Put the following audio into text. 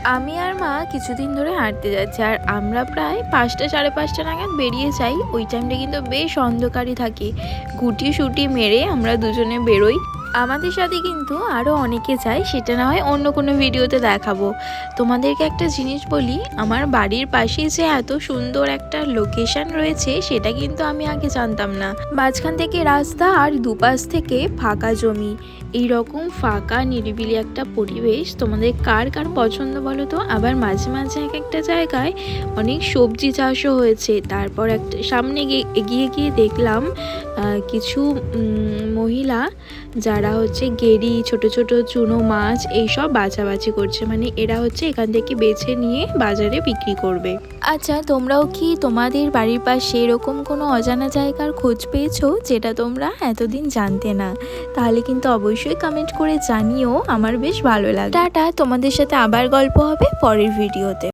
আমি আর মা কিছুদিন ধরে হাঁটতে যাচ্ছি, আর আমরা প্রায় 5টা 5:30 নাগাদ বেরিয়ে যাই। ওই টাইমটা কিন্তু বেশ অন্ধকারই থাকে। গুটি সুটি মেরে আমরা দুজনে বেরোই। আমাদের সাথে কিন্তু আরও অনেকে যায়, সেটা না হয় অন্য কোনো ভিডিওতে দেখাবো। তোমাদেরকে একটা জিনিস বলি, আমার বাড়ির পাশেই যে এত সুন্দর একটা লোকেশন রয়েছে সেটা কিন্তু আমি আগে জানতাম না। মাঝখান থেকে রাস্তা আর দুপাশ থেকে ফাঁকা জমি, এইরকম ফাঁকা নিরিবিলি একটা পরিবেশ তোমাদের কার কার পছন্দ বলো তো। আবার মাঝে মাঝে এক একটা জায়গায় অনেক সবজি চাষও হয়েছে। তারপর একটা সামনে এগিয়ে গিয়ে দেখলাম কিছু মহিলা যারা হচ্ছে গেরি, ছোট ছোট চুনো মাছ এইসব বাছাবাছি করছে, মানে এরা হচ্ছে এখান থেকে বেছে নিয়ে বাজারে বিক্রি করবে। আচ্ছা, তোমরাও কি তোমাদের বাড়ির পাশে এরকম কোনো অজানা জায়গার খোঁজ পেয়েছো যেটা তোমরা এতদিন জানতে না? তাহলে কিন্তু অবশ্যই কমেন্ট করে জানিও, আমার বেশ ভালো লাগে। টাটা, তোমাদের সাথে আবার গল্প হবে পরের ভিডিওতে।